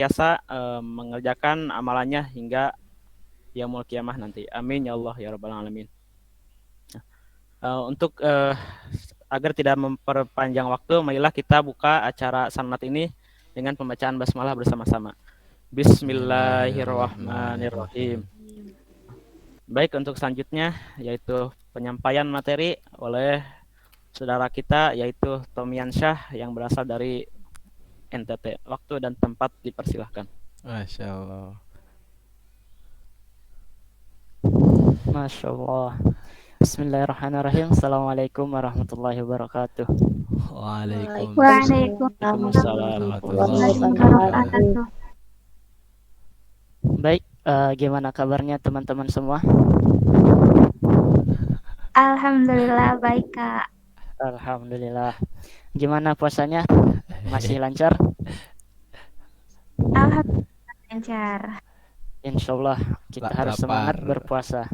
biasa mengerjakan amalannya hingga yaumul kiamah nanti. Amin ya Allah ya rabbal alamin. Untuk agar tidak memperpanjang waktu, marilah kita buka acara sanad ini dengan pembacaan basmalah bersama-sama. Bismillahirrahmanirrahim. Baik, untuk selanjutnya yaitu penyampaian materi oleh saudara kita yaitu Tomian Syah yang berasal dari NTT. Waktu dan tempat dipersilahkan. Masya Allah. Masya Allah. Bismillahirrahmanirrahim. Assalamualaikum warahmatullahi wabarakatuh. Waalaikumsalam warahmatullahi wabarakatuh. Baik, gimana kabarnya teman-teman semua? Alhamdulillah baik, Kak. Alhamdulillah. Gimana puasanya? Masih lancar? Alhamdulillah lancar. Insya Allah kita harus Lapar. semangat berpuasa.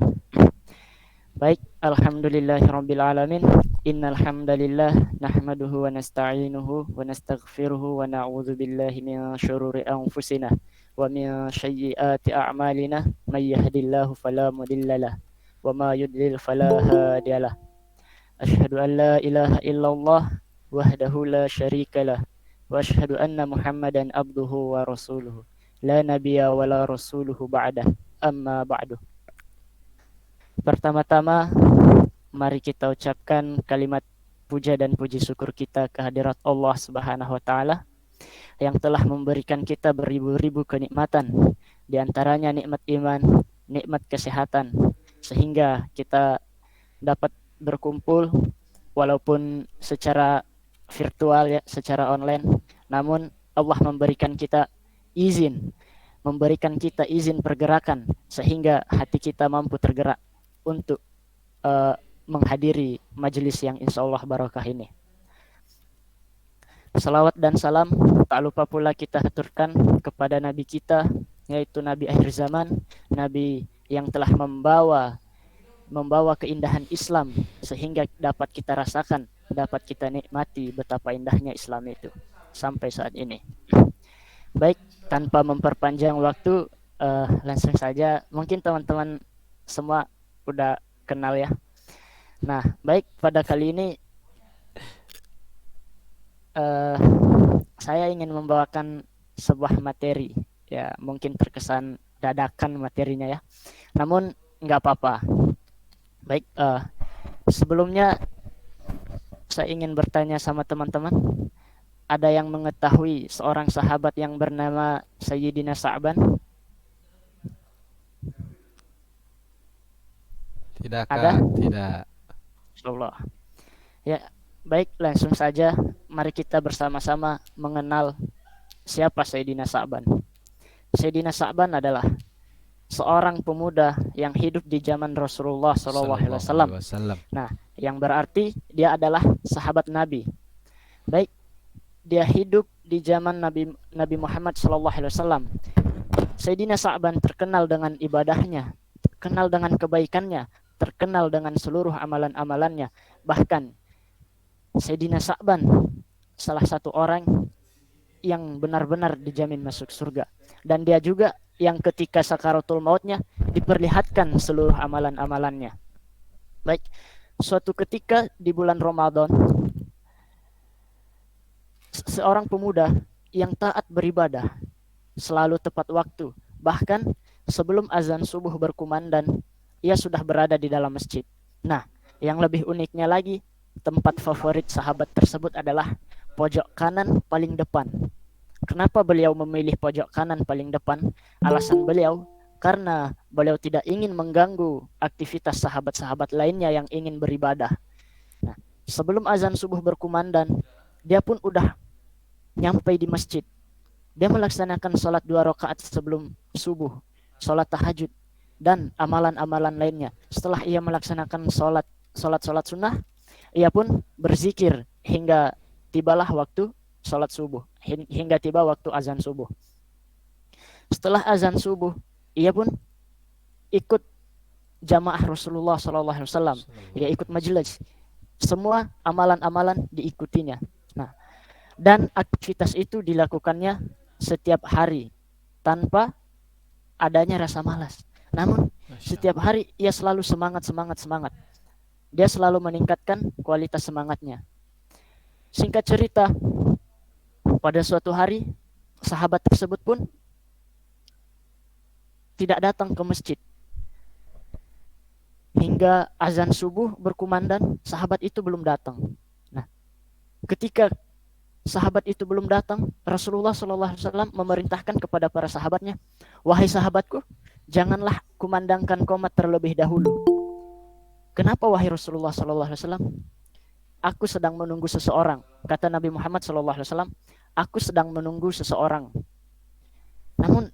Baik, alhamdulillahirabbil alamin. Innal hamdalillah nahmaduhu wa nasta'inuhu wa nastaghfiruhu wa na'udzu billahi min syururi anfusina wa min sayyiati a'malina may yahdihillahu fala mudhillalah wa ma yudlil fala hadiyalah. Asyhadu an la ilaha illallah wahdahu la syarikalah wa asyhadu anna Muhammadan abduhu wa rasuluhu la nabiyya wa la rasuluhu ba'dah. Amma ba'du. Pertama-tama, mari kita ucapkan kalimat puja dan puji syukur kita kehadirat Allah Subhanahu wa taala yang telah memberikan kita beribu-ribu kenikmatan, di antaranya nikmat iman, nikmat kesehatan, sehingga kita dapat berkumpul walaupun secara virtual ya, secara online, namun Allah memberikan kita izin pergerakan sehingga hati kita mampu tergerak untuk menghadiri majelis yang insya Allah barakah ini. Salawat dan salam tak lupa pula kita haturkan kepada Nabi kita, yaitu Nabi akhir zaman, Nabi yang telah membawa keindahan Islam sehingga dapat kita rasakan, dapat kita nikmati betapa indahnya Islam itu sampai saat ini. Baik, tanpa memperpanjang waktu, langsung saja. Mungkin teman-teman semua udah kenal ya. Nah, baik, pada kali ini saya ingin membawakan sebuah materi. Ya, mungkin terkesan dadakan materinya ya. Namun nggak apa-apa. Baik, sebelumnya saya ingin bertanya sama teman-teman. Ada yang mengetahui seorang sahabat yang bernama Sayyidina Sa'ban? Tidak, Kak. Ada? Tidak. Insyaallah. Ya, baik, langsung saja mari kita bersama-sama mengenal siapa Sayyidina Sa'ban. Sayyidina Sa'ban adalah seorang pemuda yang hidup di zaman Rasulullah SAW. Nah, yang berarti dia adalah sahabat Nabi. Baik, dia hidup di zaman Nabi Muhammad SAW. Sayyidina Sa'ban terkenal dengan ibadahnya, terkenal dengan kebaikannya, terkenal dengan seluruh amalan-amalannya. Bahkan Sayyidina Sa'ban salah satu orang yang benar-benar dijamin masuk surga. Dan dia juga yang ketika sakaratul mautnya diperlihatkan seluruh amalan-amalannya. Baik, suatu ketika di bulan Ramadan, seorang pemuda yang taat beribadah, selalu tepat waktu, bahkan sebelum azan subuh berkumandang, ia sudah berada di dalam masjid. Nah, yang lebih uniknya lagi, tempat favorit sahabat tersebut adalah pojok kanan paling depan. Kenapa beliau memilih pojok kanan paling depan? Alasan beliau, karena beliau tidak ingin mengganggu aktivitas sahabat-sahabat lainnya yang ingin beribadah. Nah, sebelum azan subuh berkumandang, dia pun udah nyampai di masjid. Dia melaksanakan sholat 2 rakaat sebelum subuh, sholat tahajud, dan amalan-amalan lainnya. Setelah ia melaksanakan sholat sunnah, ia pun berzikir hingga tibalah waktu sholat subuh, hingga tiba waktu azan subuh. Setelah azan subuh, ia pun ikut jamaah Rasulullah SAW. Ia ikut majelis. Semua amalan-amalan diikutinya. Nah, dan aktivitas itu dilakukannya setiap hari tanpa adanya rasa malas. Namun Masya setiap hari ia selalu semangat. Dia selalu meningkatkan kualitas semangatnya. Singkat cerita, pada suatu hari sahabat tersebut pun tidak datang ke masjid. Hingga azan subuh berkumandang, sahabat itu belum datang. Nah, ketika sahabat itu belum datang, Rasulullah SAW memerintahkan kepada para sahabatnya, wahai sahabatku, janganlah kumandangkan qomat terlebih dahulu. Kenapa wahai Rasulullah SAW? Aku sedang menunggu seseorang. Kata Nabi Muhammad SAW, aku sedang menunggu seseorang. Namun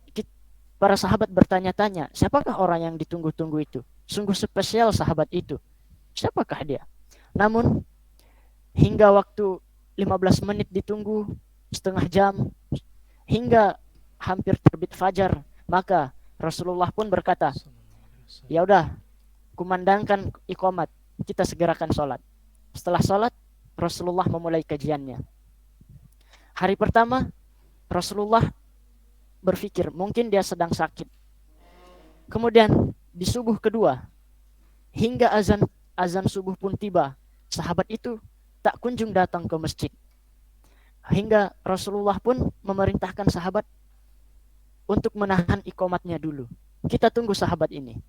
para sahabat bertanya-tanya, siapakah orang yang ditunggu-tunggu itu? Sungguh spesial sahabat itu. Siapakah dia? Namun hingga waktu 15 menit ditunggu, setengah jam, hingga hampir terbit fajar, maka Rasulullah pun berkata, ya udah, kumandangkan iqamat, kita segerakan sholat. Setelah sholat, Rasulullah memulai kajiannya. Hari pertama, Rasulullah berpikir mungkin dia sedang sakit. Kemudian di subuh kedua, hingga azan subuh pun tiba, sahabat itu tak kunjung datang ke masjid. Hingga Rasulullah pun memerintahkan sahabat untuk menahan iqamatnya dulu. Kita tunggu sahabat ini.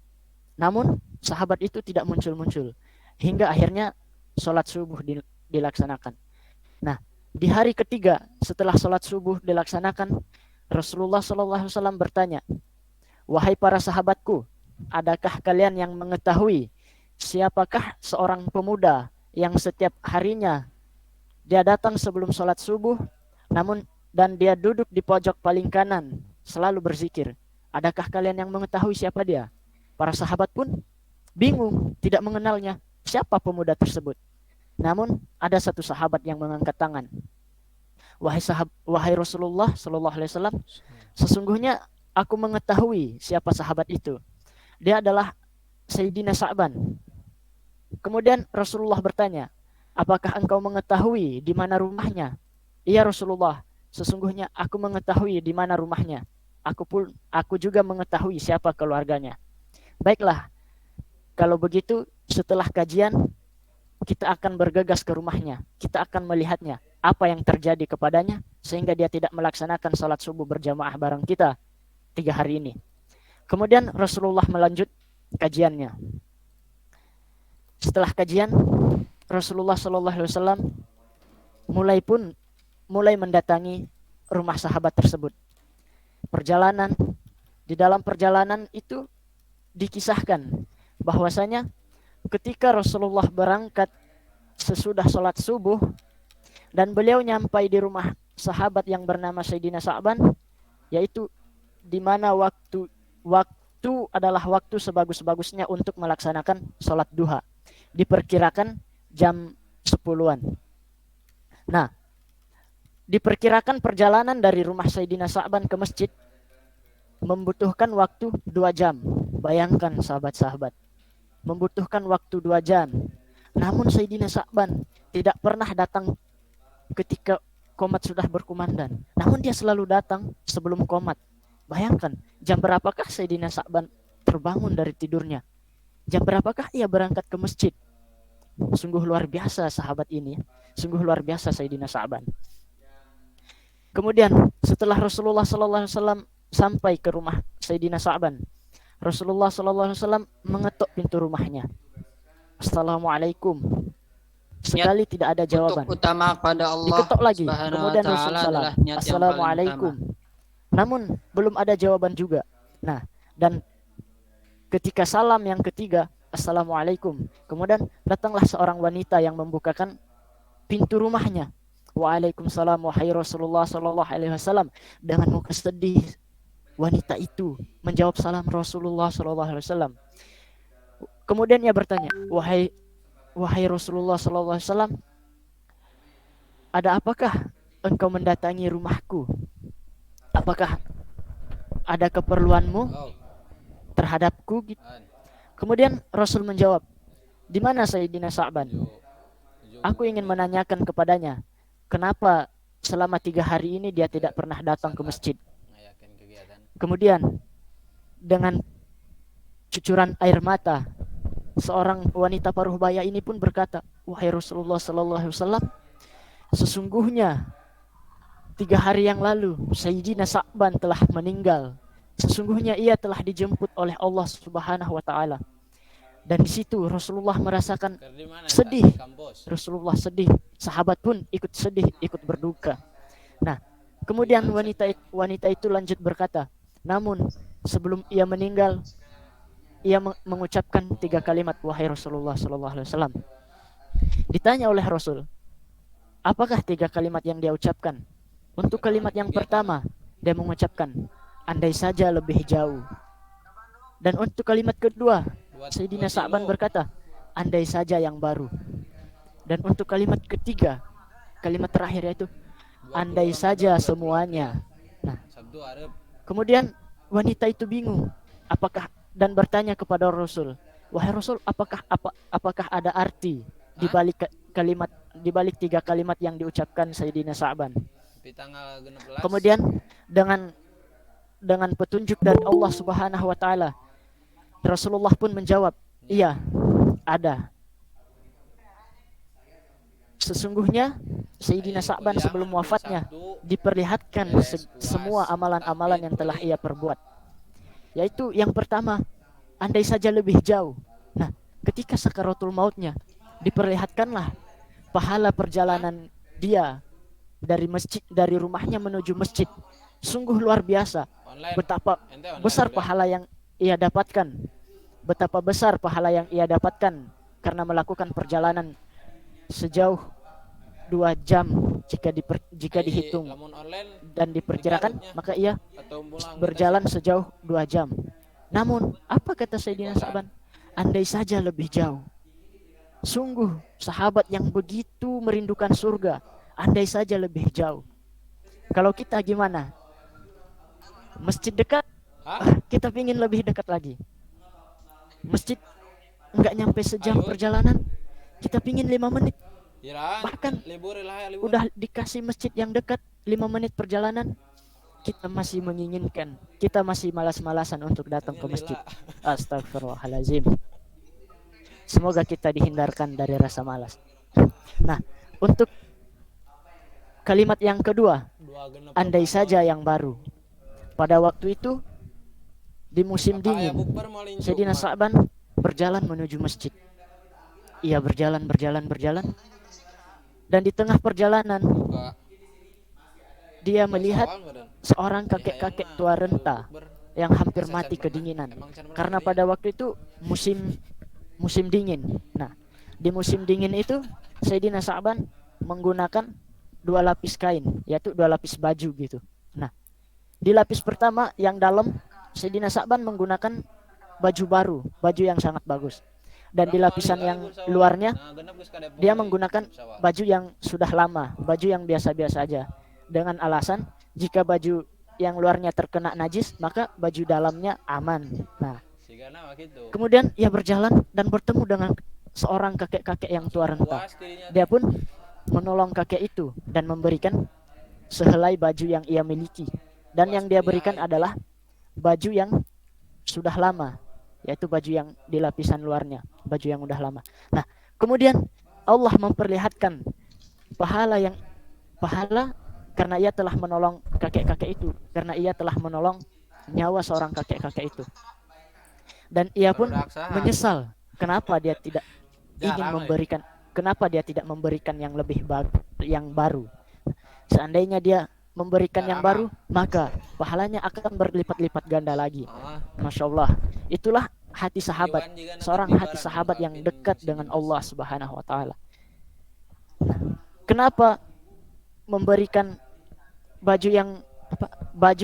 Namun sahabat itu tidak muncul-muncul. Hingga akhirnya sholat subuh dilaksanakan. Nah, di hari ketiga setelah sholat subuh dilaksanakan, Rasulullah SAW bertanya, wahai para sahabatku, adakah kalian yang mengetahui siapakah seorang pemuda yang setiap harinya dia datang sebelum sholat subuh, namun dan dia duduk di pojok paling kanan selalu berzikir? Adakah kalian yang mengetahui siapa dia? Para sahabat pun bingung, tidak mengenalnya. Siapa pemuda tersebut? Namun ada satu sahabat yang mengangkat tangan. Wahai Rasulullah SAW, sesungguhnya aku mengetahui siapa sahabat itu. Dia adalah Sayyidina Sa'ban. Kemudian Rasulullah bertanya, apakah engkau mengetahui di mana rumahnya? Iya Rasulullah, sesungguhnya aku mengetahui di mana rumahnya. Aku juga mengetahui siapa keluarganya. Baiklah, kalau begitu setelah kajian kita akan bergegas ke rumahnya. Kita akan melihatnya, apa yang terjadi kepadanya sehingga dia tidak melaksanakan sholat subuh berjamaah bareng kita 3 hari ini. Kemudian Rasulullah melanjut kajiannya. Setelah kajian, Rasulullah SAW mulai mendatangi rumah sahabat tersebut. Di dalam perjalanan itu dikisahkan bahwasanya ketika Rasulullah berangkat sesudah sholat subuh dan beliau nyampai di rumah sahabat yang bernama Sayyidina Sa'ban, yaitu di mana waktu adalah waktu sebagus-bagusnya untuk melaksanakan sholat duha. Diperkirakan jam 10-an. Nah, diperkirakan perjalanan dari rumah Sayyidina Sa'ban ke masjid membutuhkan waktu 2 jam. Bayangkan sahabat-sahabat, membutuhkan waktu 2 jam. Namun Sayyidina Sa'ban tidak pernah datang ketika qomat sudah berkumandang. Namun dia selalu datang sebelum qomat. Bayangkan, jam berapakah Sayyidina Sa'ban terbangun dari tidurnya? Jam berapakah ia berangkat ke masjid? Sungguh luar biasa sahabat ini. Sungguh luar biasa Sayyidina Sa'ban. Kemudian setelah Rasulullah SAW sampai ke rumah Sayyidina Sa'ban, Rasulullah SAW mengetuk pintu rumahnya. Assalamualaikum. Sekali tidak ada jawaban. Untuk utama kepada Allah. Diketuk lagi. Subhanahu Kemudian wa ta'ala Rasul salam. adalah niat yang paling Assalamualaikum. Namun belum ada jawaban juga. Nah, dan ketika salam yang ketiga, Assalamualaikum. Kemudian datanglah seorang wanita yang membukakan pintu rumahnya. Waalaikumsalam wahai Rasulullah SAW. Dengan muka sedih, wanita itu menjawab salam Rasulullah SAW. Kemudian ia bertanya, wahai Rasulullah SAW, ada apakah engkau mendatangi rumahku? Apakah ada keperluanmu terhadapku? Kemudian Rasul menjawab, di mana Sayyidina Sa'ban? Aku ingin menanyakan kepadanya, kenapa selama 3 hari ini dia tidak pernah datang ke masjid? Kemudian dengan cucuran air mata, seorang wanita paruh baya ini pun berkata, wahai Rasulullah sallallahu alaihi wasallam, sesungguhnya 3 hari yang lalu Sayyidina Sa'ban telah meninggal. Sesungguhnya ia telah dijemput oleh Allah Subhanahu wa taala. Dan di situ Rasulullah merasakan sedih. Rasulullah sedih, sahabat pun ikut sedih, ikut berduka. Nah, kemudian wanita itu lanjut berkata, namun sebelum ia meninggal, ia mengucapkan 3 kalimat, wahai Rasulullah sallallahu alaihi wasallam. Ditanya oleh Rasul, apakah 3 kalimat yang dia ucapkan? Untuk kalimat yang pertama, dia mengucapkan, andai saja lebih jauh. Dan untuk kalimat kedua, Sayyidina Sa'ban berkata, andai saja yang baru. Dan untuk kalimat ketiga, kalimat terakhir yaitu, andai saja semuanya. Nah, kemudian wanita itu bingung, dan bertanya kepada Rasul, wahai Rasul, apakah ada arti di balik kalimat, di balik 3 kalimat yang diucapkan Sayyidina Sa'ban? Kemudian dengan petunjuk dari Allah Subhanahu wa taala, Rasulullah pun menjawab, iya, ada. Sesungguhnya Sayyidina Sa'ban sebelum wafatnya diperlihatkan semua amalan-amalan yang telah ia perbuat. Yaitu yang pertama, andai saja lebih jauh. Nah, ketika sakaratul mautnya, diperlihatkanlah pahala perjalanan dia dari rumahnya menuju masjid. Sungguh luar biasa. Betapa besar pahala yang ia dapatkan. Betapa besar pahala yang ia dapatkan karena melakukan perjalanan sejauh 2 jam jika dihitung dan diperkirakan, maka ia berjalan sejauh 2 jam. Namun apa kata Sayyidina Sa'ban? Andai saja lebih jauh. Sungguh sahabat yang begitu merindukan surga, andai saja lebih jauh. Kalau kita gimana? Masjid dekat, kita pingin lebih dekat lagi. Masjid enggak nyampe sejam perjalanan, kita pingin 5 menit. Bahkan udah dikasih masjid yang dekat 5 menit perjalanan, kita masih menginginkan, kita masih malas-malasan untuk datang ke masjid. Astagfirullahalazim. Semoga kita dihindarkan dari rasa malas. Nah, untuk kalimat yang kedua, andai saja yang baru. Pada waktu itu di musim dingin, Sayyidina Sa'ban berjalan menuju masjid. Ia berjalan. Dan di tengah perjalanan, dia melihat seorang kakek-kakek tua renta yang hampir mati kedinginan. Karena pada waktu itu musim dingin. Nah, di musim dingin itu Sayyidina Sa'ban menggunakan 2 lapis kain, yaitu 2 lapis baju gitu. Nah, di lapis pertama yang dalam, Sayyidina Sa'ban menggunakan baju baru, baju yang sangat bagus. Dan di lapisan yang luarnya, dia menggunakan baju yang sudah lama, baju yang biasa-biasa aja. Dengan alasan, jika baju yang luarnya terkena najis, maka baju dalamnya aman. Nah, kemudian ia berjalan dan bertemu dengan seorang kakek-kakek yang tua renta. Dia pun menolong kakek itu dan memberikan sehelai baju yang ia miliki. Dan yang dia berikan adalah baju yang sudah lama, yaitu baju yang di lapisan luarnya, baju yang udah lama. Nah, kemudian Allah memperlihatkan pahala karena ia telah menolong kakek-kakek itu, karena ia telah menolong nyawa seorang kakek-kakek itu. Dan ia pun menyesal kenapa dia tidak memberikan yang lebih yang baru. Seandainya dia memberikan yang baru, maka pahalanya akan berlipat-lipat ganda lagi. Masya Allah. Itulah hati sahabat, seorang hati sahabat yang dekat dengan Allah Subhanahu wa taala. Kenapa memberikan baju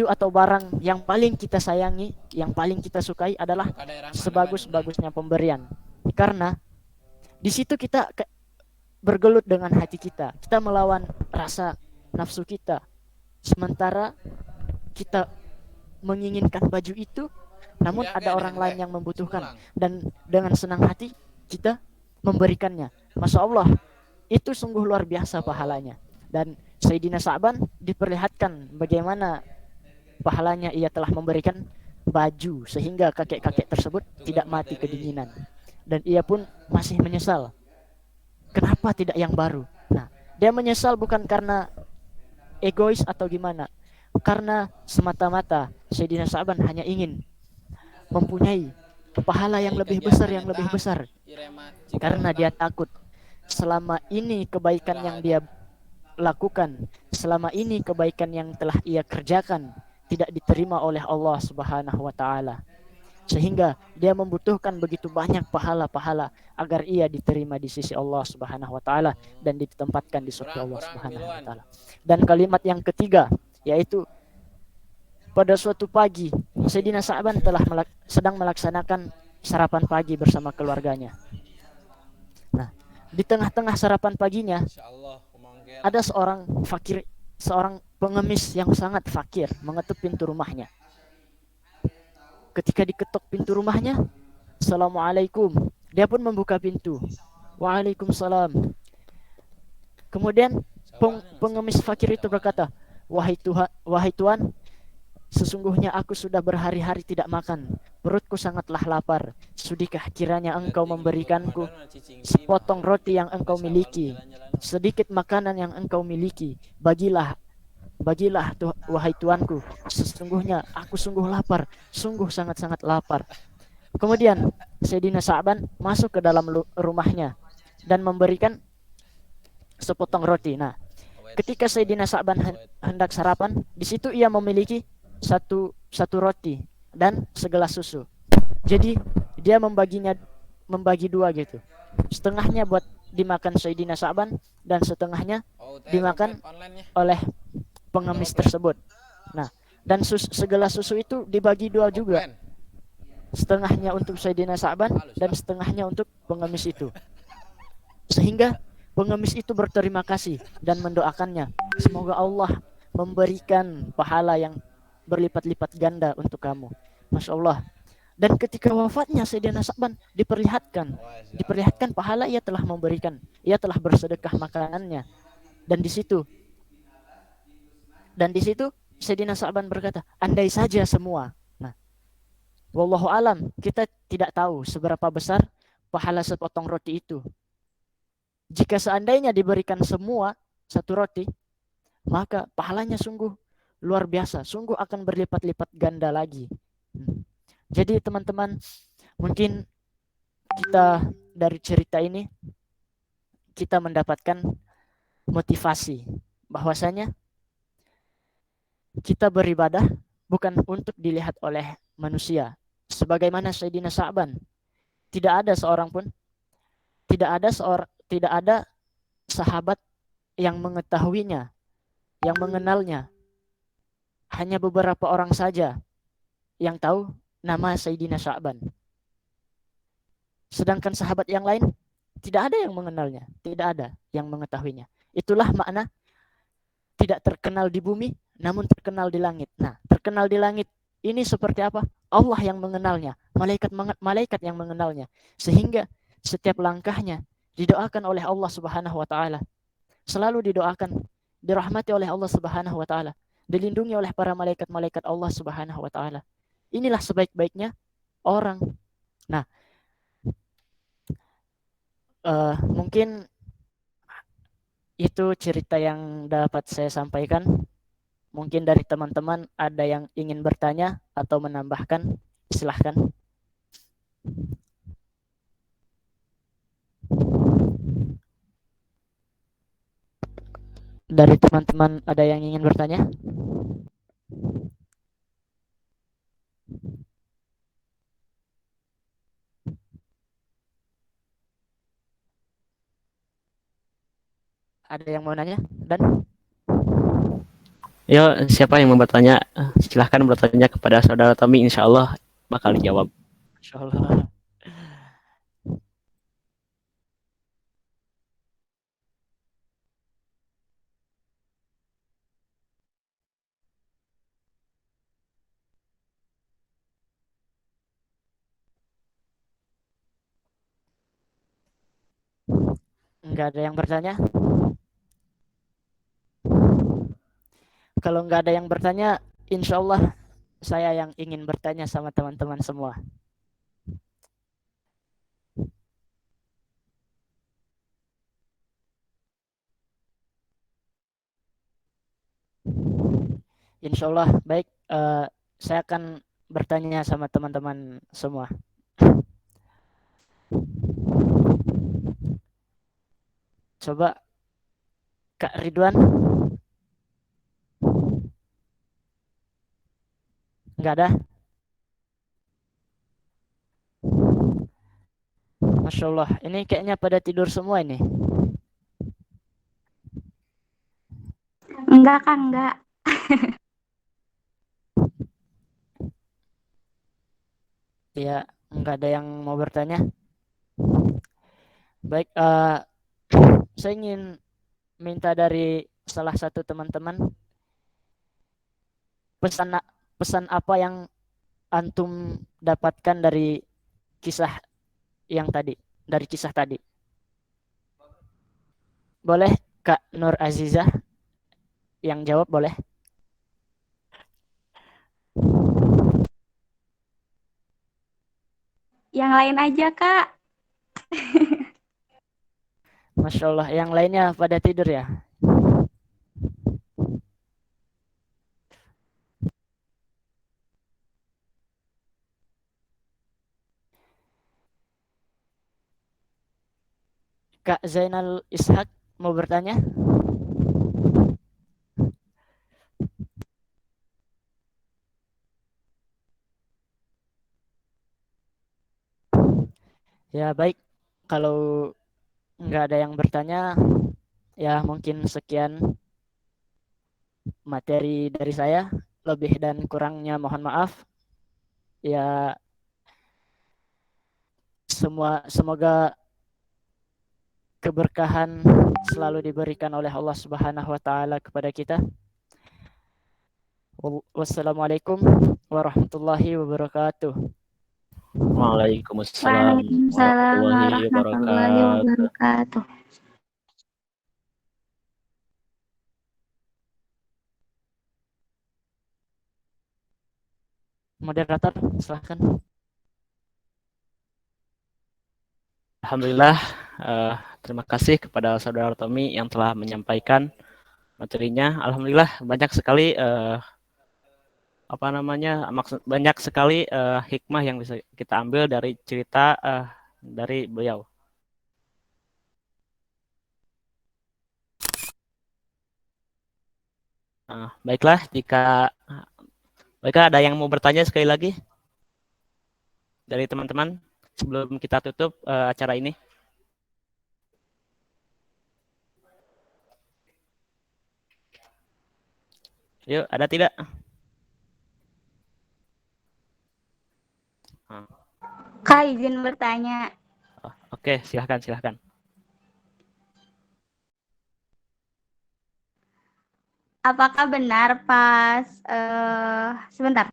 atau barang yang paling kita sayangi, yang paling kita sukai adalah sebagus-bagusnya pemberian? Karena di situ kita bergelut dengan hati kita melawan rasa nafsu kita. Sementara kita menginginkan baju itu, namun ada orang lain yang membutuhkan, dan dengan senang hati kita memberikannya. Masya Allah, itu sungguh luar biasa pahalanya. Dan Sayyidina Sa'ban diperlihatkan bagaimana pahalanya ia telah memberikan baju sehingga kakek-kakek tersebut tidak mati kedinginan. Dan ia pun masih menyesal. Kenapa tidak yang baru? Nah, dia menyesal bukan karena egois atau gimana. Karena semata-mata Sayyidina Sa'ban hanya ingin mempunyai pahala yang lebih besar, yang lebih besar. Karena dia takut selama ini kebaikan yang dia lakukan, selama ini kebaikan yang telah ia kerjakan tidak diterima oleh Allah Subhanahu wa taala. Sehingga dia membutuhkan begitu banyak pahala-pahala agar ia diterima di sisi Allah Subhanahu wa taala dan ditempatkan di surga Allah Subhanahu wa taala. Dan kalimat yang ketiga yaitu pada suatu pagi Sayyidina Sa'ban sedang melaksanakan sarapan pagi bersama keluarganya. Nah, di tengah-tengah sarapan paginya ada seorang fakir, seorang pengemis yang sangat fakir mengetuk pintu rumahnya. Ketika diketuk pintu rumahnya, Assalamualaikum. Dia pun membuka pintu. Waalaikumsalam. Kemudian pengemis fakir itu berkata, wahai Tuhan, sesungguhnya aku sudah berhari-hari tidak makan. Perutku sangatlah lapar. Sudikah kiranya engkau memberikanku sepotong roti yang engkau miliki, sedikit makanan yang engkau miliki. Bagilah wahai Tuanku, sesungguhnya aku sungguh lapar, sungguh sangat-sangat lapar. Kemudian Sayyidina Sa'ban masuk ke dalam rumahnya dan memberikan sepotong roti. Nah, ketika Sayyidina Sa'ban hendak sarapan, di situ ia memiliki satu roti dan segelas susu. Jadi dia membagi dua gitu. Setengahnya buat dimakan Sayyidina Sa'ban dan setengahnya dimakan oleh pengemis tersebut. Nah, dan segelas susu itu dibagi dua juga. Setengahnya untuk Sayyidina Sa'ban dan setengahnya untuk pengemis itu. Sehingga pengemis itu berterima kasih dan mendoakannya, semoga Allah memberikan pahala yang berlipat-lipat ganda untuk kamu. Masya Allah. Dan ketika wafatnya Sayyidina Sa'ban diperlihatkan pahala ia telah memberikan, ia telah bersedekah makanannya. Dan di situ Sayyidina Sa'ban berkata, andai saja semua. Nah, wallahu alam, kita tidak tahu seberapa besar pahala sepotong roti itu. Jika seandainya diberikan semua satu roti, maka pahalanya sungguh luar biasa, sungguh akan berlipat-lipat ganda lagi. Jadi teman-teman, mungkin kita dari cerita ini kita mendapatkan motivasi bahwasanya kita beribadah bukan untuk dilihat oleh manusia. Sebagaimana Sayyidina Sa'ban, tidak ada sahabat yang mengetahuinya, yang mengenalnya. Hanya beberapa orang saja yang tahu nama Sayyidina Sa'ban. Sedangkan sahabat yang lain tidak ada yang mengenalnya, tidak ada yang mengetahuinya. Itulah makna tidak terkenal di bumi, namun terkenal di langit. Nah, terkenal di langit ini seperti apa? Allah yang mengenalnya, malaikat yang mengenalnya. Sehingga setiap langkahnya didoakan oleh Allah Subhanahu wa taala. Selalu didoakan, dirahmati oleh Allah Subhanahu wa taala, dilindungi oleh para malaikat-malaikat Allah Subhanahu wa taala. Inilah sebaik-baiknya orang. Nah, mungkin itu cerita yang dapat saya sampaikan. Mungkin dari teman-teman ada yang ingin bertanya atau menambahkan, silahkan. Dari teman-teman ada yang ingin bertanya? Ada yang mau nanya? Dan Yo, siapa yang mau bertanya? Silahkan bertanya kepada saudara Tommy, insya Allah bakal dijawab. Insya Allah. Enggak ada yang bertanya? Kalau nggak ada yang bertanya, insya Allah saya yang ingin bertanya sama teman-teman semua. Insya Allah baik. Saya akan bertanya sama teman-teman semua. Coba Kak Ridwan. Nggak ada? Masya Allah. Ini kayaknya pada tidur semua ini. Enggak, Kak, enggak. Ya, nggak ada yang mau bertanya. Baik, saya ingin minta dari salah satu teman-teman pesan pesan apa yang antum dapatkan dari kisah yang tadi, dari kisah tadi. Boleh Kak Nur Azizah yang jawab, boleh? Yang lain aja, Kak. Masya Allah, yang lainnya pada tidur ya. Kak Zainal Ishak mau bertanya? Ya baik, kalau nggak ada yang bertanya, ya mungkin sekian materi dari saya. Lebih dan kurangnya mohon maaf. Ya semoga keberkahan selalu diberikan oleh Allah Subhanahu wa taala kepada kita. Wassalamualaikum warahmatullahi wabarakatuh. Waalaikumsalam Waalaikumsalam warahmatullahi warahmatullahi wabarakatuh. wabarakatuh. Moderator, silahkan. Alhamdulillah, terima kasih kepada saudara Tommy yang telah menyampaikan materinya. Alhamdulillah banyak sekali banyak sekali hikmah yang bisa kita ambil dari cerita dari beliau. Baiklah, ada yang mau bertanya sekali lagi dari teman-teman sebelum kita tutup acara ini. Yuk, ada tidak? Kak, izin bertanya. Oke, silahkan. Apakah benar pas sebentar.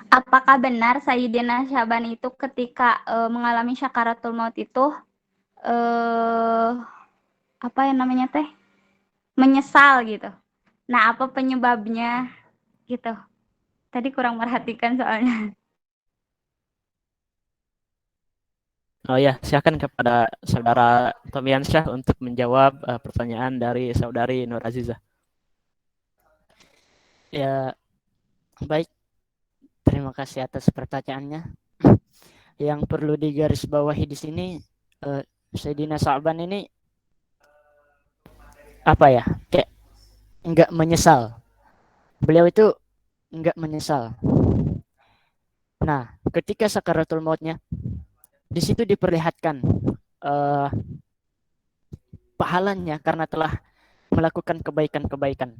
Apakah benar Sayyidina Syaban itu ketika mengalami syakaratul maut itu apa yang namanya teh? Menyesal gitu. Nah, apa penyebabnya gitu? Tadi kurang perhatikan soalnya. Oh ya, silakan kepada saudara Tomiansyah untuk menjawab pertanyaan dari saudari Nur Azizah. Ya baik, terima kasih atas pertanyaannya. Yang perlu digarisbawahi di sini, Sayyidina Sa'ban ini apa ya, kayak nggak menyesal. Beliau itu nggak menyesal. Nah, ketika sakaratul mautnya, di situ diperlihatkan pahalanya karena telah melakukan kebaikan-kebaikan.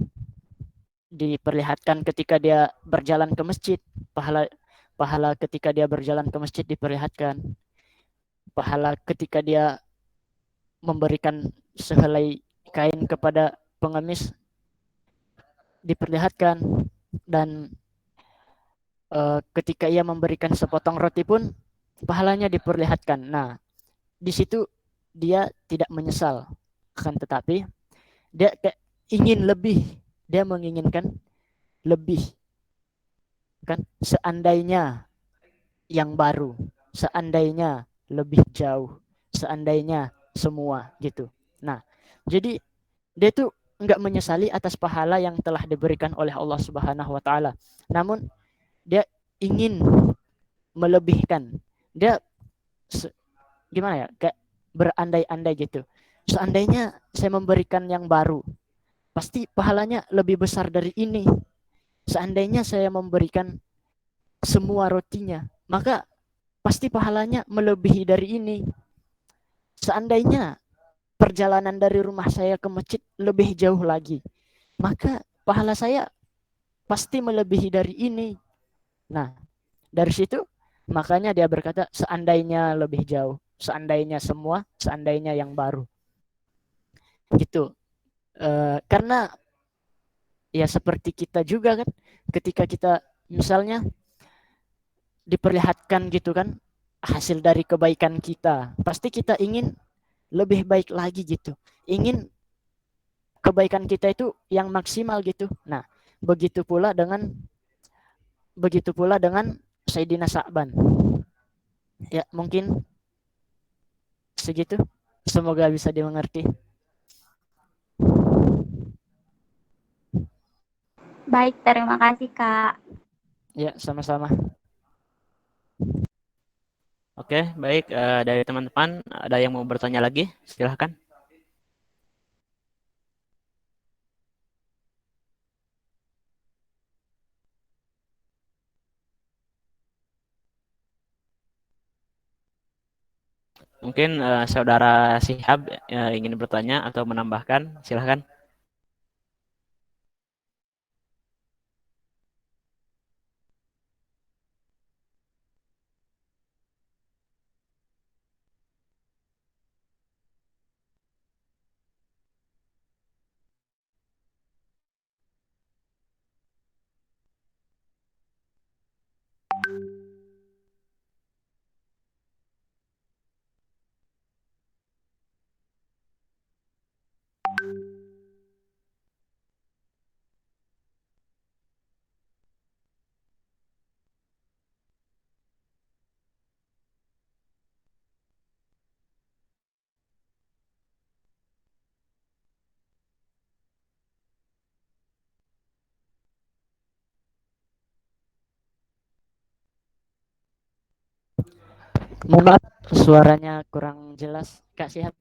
Diperlihatkan ketika dia berjalan ke masjid, pahala ketika dia berjalan ke masjid diperlihatkan. Pahala ketika dia memberikan sehelai kain kepada pengemis diperlihatkan. Dan ketika ia memberikan sepotong roti pun pahalanya diperlihatkan. Nah, di situ dia tidak menyesal, akan tetapi dia kayak ingin lebih, dia menginginkan lebih, kan? Seandainya yang baru, seandainya lebih jauh, seandainya semua gitu. Nah, jadi dia tuh nggak menyesali atas pahala yang telah diberikan oleh Allah Subhanahu wa taala. Namun dia ingin melebihkan. Dia gimana ya? Kayak berandai-andai gitu. Seandainya saya memberikan yang baru, pasti pahalanya lebih besar dari ini. Seandainya saya memberikan semua rotinya, maka pasti pahalanya melebihi dari ini. Seandainya perjalanan dari rumah saya ke masjid lebih jauh lagi, maka pahala saya pasti melebihi dari ini. Nah, dari situ makanya dia berkata seandainya lebih jauh, seandainya semua, seandainya yang baru. Gitu. Karena ya seperti kita juga kan, ketika kita misalnya diperlihatkan gitu kan hasil dari kebaikan kita, pasti kita ingin lebih baik lagi gitu, ingin kebaikan kita itu yang maksimal gitu. Nah, begitu pula dengan Sayyidina Sa'ban. Ya, mungkin segitu, semoga bisa dimengerti. Baik, terima kasih Kak. Ya, sama-sama. Oke, baik. Dari teman-teman, ada yang mau bertanya lagi? Silahkan. Mungkin saudara Sihab ingin bertanya atau menambahkan, silahkan. Mohon maaf, suaranya kurang jelas, Kak Sihab.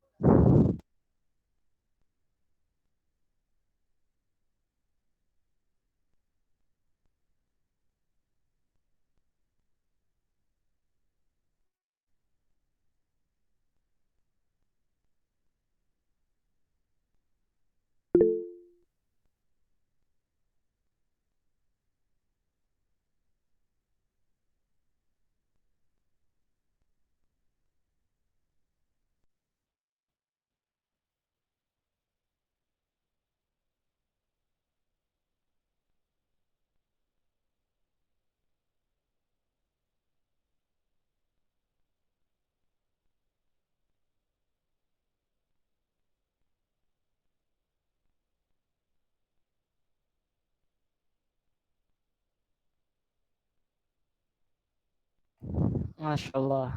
Masya Allah.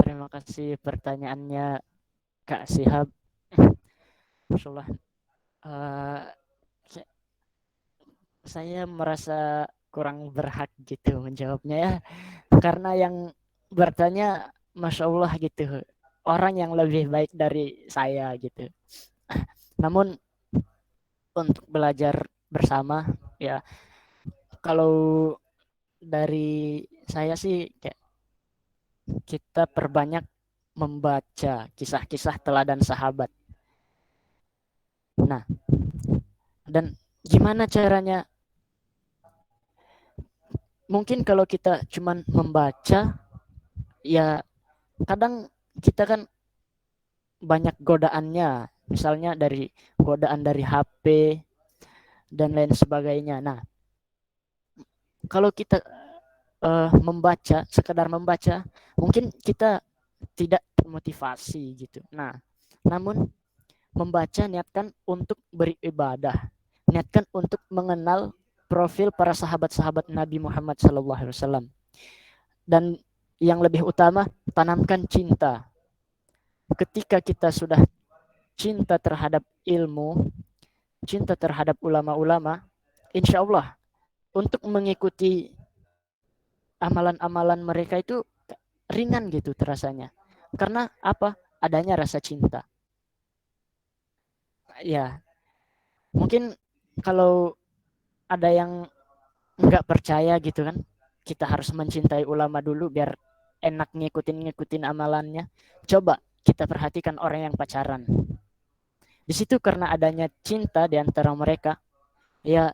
Terima kasih pertanyaannya Kak Sihab. Masya Allah. Uh, saya merasa kurang berhak gitu menjawabnya ya. Karena yang bertanya Masya Allah gitu. Orang yang lebih baik dari saya gitu. Namun untuk belajar bersama ya, kalau dari saya sih kayak kita perbanyak membaca kisah-kisah teladan sahabat. Nah, dan gimana caranya? Mungkin kalau kita cuman membaca, ya kadang kita kan banyak godaannya, misalnya dari godaan dari HP dan lain sebagainya. Nah, kalau kita membaca, sekedar membaca, mungkin kita tidak termotivasi gitu. Nah, namun membaca niatkan untuk beribadah, niatkan untuk mengenal profil para sahabat-sahabat Nabi Muhammad SAW. Dan yang lebih utama, tanamkan cinta. Ketika kita sudah cinta terhadap ilmu, cinta terhadap ulama-ulama, insya Allah untuk mengikuti amalan-amalan mereka itu ringan gitu terasanya. Karena apa? Adanya rasa cinta. Ya, mungkin kalau ada yang nggak percaya gitu kan, kita harus mencintai ulama dulu biar enak ngikutin amalannya. Coba kita perhatikan orang yang pacaran. Di situ karena adanya cinta di antara mereka, ya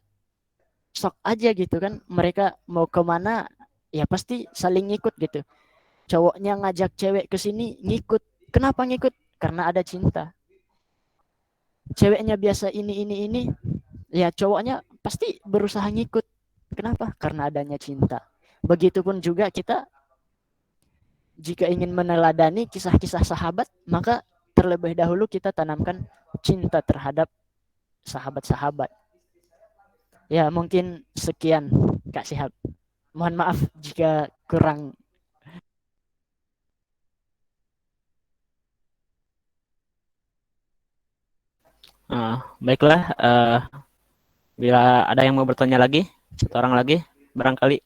sok aja gitu kan. Mereka mau kemana, ya pasti saling ngikut gitu. Cowoknya ngajak cewek ke sini, ngikut. Kenapa ngikut? Karena ada cinta. Ceweknya biasa ini, ya cowoknya pasti berusaha ngikut. Kenapa? Karena adanya cinta. Begitupun juga kita jika ingin meneladani kisah-kisah sahabat, maka terlebih dahulu kita tanamkan cinta terhadap sahabat-sahabat. Ya, mungkin sekian Kak Sihab. Mohon maaf jika kurang. Baiklah, bila ada yang mau bertanya lagi, satu orang lagi, barangkali.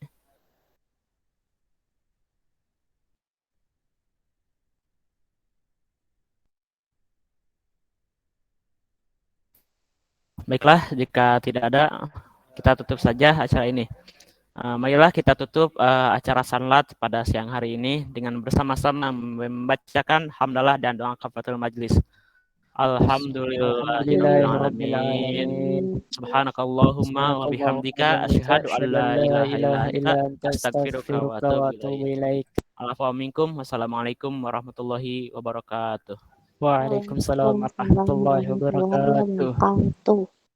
Baiklah, jika tidak ada, kita tutup saja acara ini. Marilah kita tutup acara sanlat pada siang hari ini dengan bersama-sama membacakan hamdalah dan doa kafaratul majlis. Alhamdulillahirrabbilalamin. Subhanakallahumma wa bihamdika asyhadu an la ilaha illa anta astaghfiruka wa atubu ilaik. Alafu minkum. Wassalamualaikum warahmatullahi wabarakatuh. Waalaikumsalam warahmatullahi wabarakatuh.